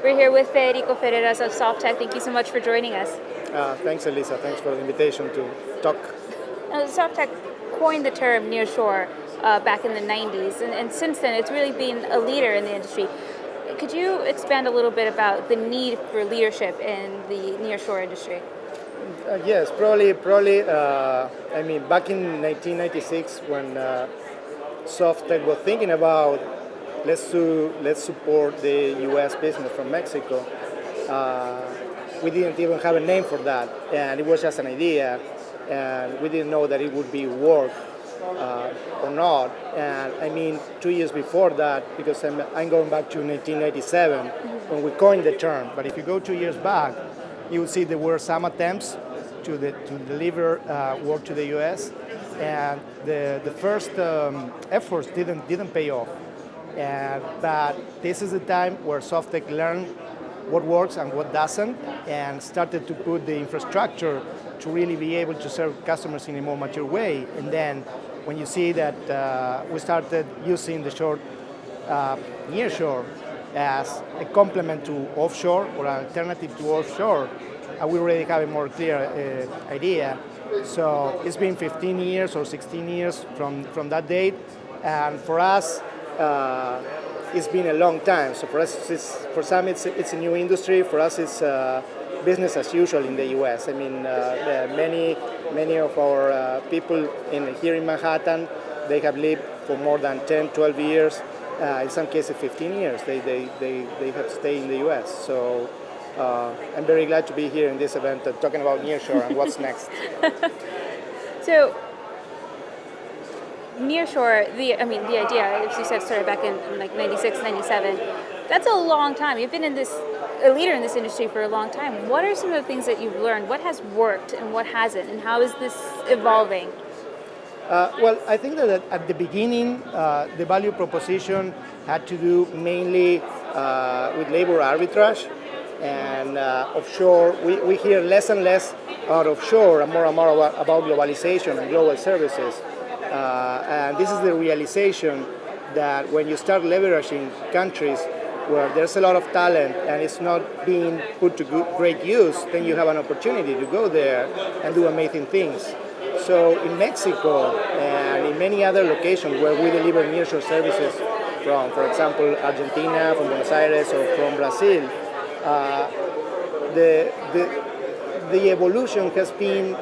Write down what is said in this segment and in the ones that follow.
We're here with Federico Ferreres of SoftTek. Thank you so much for joining us. Thanks, Elisa. Thanks for the invitation to talk. Now, SoftTek coined the term Nearshore back in the 90s, and since then it's really been a leader in the industry. Could you expand a little bit about the need for leadership in the Nearshore industry? Yes, probably. Back in 1996, when SoftTek was thinking about let's support the U.S. business from Mexico, we didn't even have a name for that, and it was just an idea, and we didn't know that it would be work or not. And 2 years before that, because I'm going back to 1997 when we coined the term. But if you go 2 years back, you will see there were some attempts to deliver work to the U.S. and the first efforts didn't pay off. But this is the time where SoftTek learned what works and what doesn't, and started to put the infrastructure to really be able to serve customers in a more mature way. And then when you see that we started using the short Nearshore as a complement to offshore or an alternative to offshore, we already have a more clear idea. So it's been 15 years or 16 years from that date, and for us, it's been a long time. So for us, for some, it's a new industry. For us, it's business as usual in the U.S. Many of our people here in Manhattan, they have lived for more than 10, 12 years. In some cases, 15 years. They have stayed in the U.S. So I'm very glad to be here in this event talking about Nearshore and what's next. So, Nearshore, the idea, as you said, started back in like 96, 97. That's a long time. You've been a leader in this industry for a long time. What are some of the things that you've learned? What has worked and what hasn't? And how is this evolving? Well, I think that at the beginning, the value proposition had to do mainly with labor arbitrage and offshore. We hear less and less about offshore and more about globalization and global services. And this is the realization that when you start leveraging countries where there's a lot of talent and it's not being put to great use, then you have an opportunity to go there and do amazing things. So in Mexico and in many other locations where we deliver nearshore services from, for example, Argentina, from Buenos Aires, or from Brazil, the evolution has been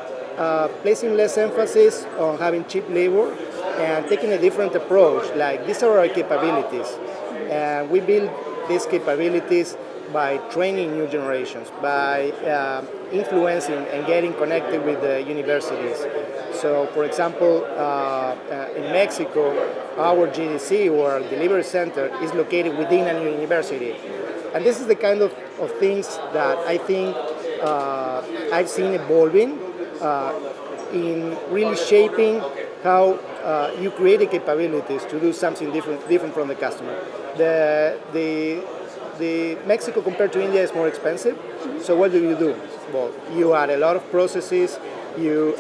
placing less emphasis on having cheap labor and taking a different approach. Like, these are our capabilities, and we build these capabilities by training new generations, by influencing and getting connected with the universities. So, for example, in Mexico, our GDC, or our delivery center, is located within a new university. And this is the kind of things that I think I've seen evolving in really shaping how you create the capabilities to do something different from the customer. The Mexico compared to India is more expensive. So what do? Well, you add a lot of processes, you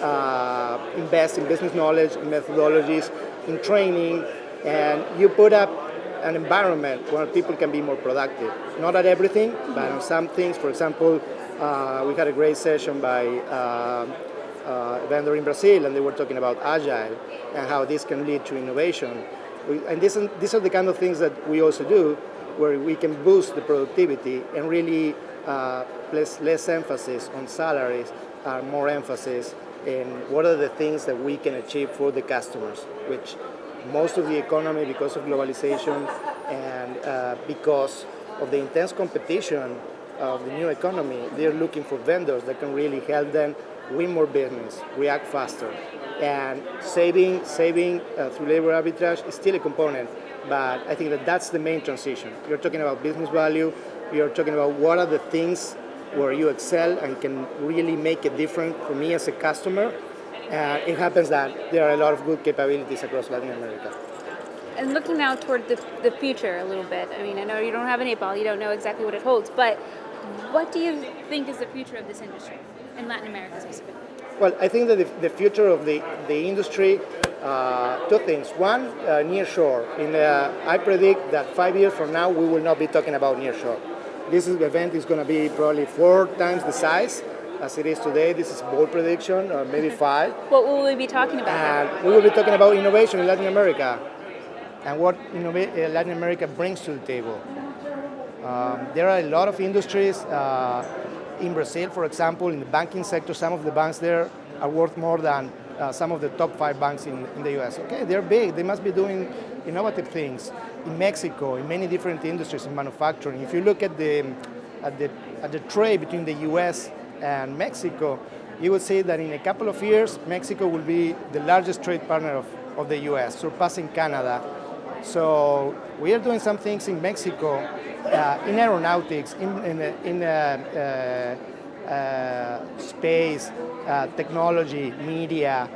invest in business knowledge, in methodologies, in training, and you put up an environment where people can be more productive. Not at everything, but on some things. For example, we had a great session by a vendor in Brazil, and they were talking about Agile and how this can lead to innovation. And these are the kind of things that we also do, where we can boost the productivity and really place less emphasis on salaries, more emphasis in what are the things that we can achieve for the customers, which most of the economy, because of globalization and because of the intense competition of the new economy, they're looking for vendors that can really help them win more business, react faster. And saving through labor arbitrage is still a component, but I think that's the main transition. You're talking about business value, you're talking about what are the things where you excel and can really make a difference for me as a customer. It happens that there are a lot of good capabilities across Latin America. And looking now toward the future a little bit, I know you don't have an 8-ball, you don't know exactly what it holds, but what do you think is the future of this industry, in Latin America specifically? Well, I think that the future of the industry, two things. One, Nearshore. I predict that 5 years from now, we will not be talking about Nearshore. This event is going to be probably 4 times the size as it is today. This is a bold prediction, or maybe 5. What will we be talking about? And we will be talking about innovation in Latin America and what Latin America brings to the table. There are a lot of industries. In Brazil, for example, in the banking sector, some of the banks there are worth more than some of the top 5 banks in the US. Okay, they're big. They must be doing innovative things. In Mexico, in many different industries, in manufacturing. If you look at the trade between the US and Mexico, you would see that in a couple of years, Mexico will be the largest trade partner of the US, surpassing Canada. So we are doing some things in Mexico, in aeronautics, in space, technology, media,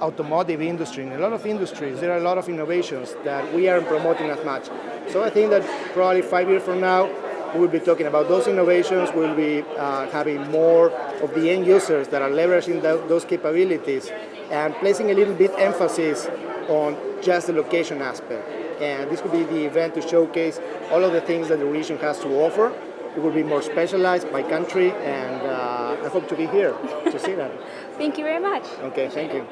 automotive industry, in a lot of industries. There are a lot of innovations that we aren't promoting as much. So I think that probably 5 years from now, we will be talking about those innovations. We'll be having more of the end users that are leveraging those capabilities and placing a little bit emphasis on just the location aspect. And this could be the event to showcase all of the things that the region has to offer. It will be more specialized by country, and I hope to be here to see that. Thank you very much. Okay, thank you.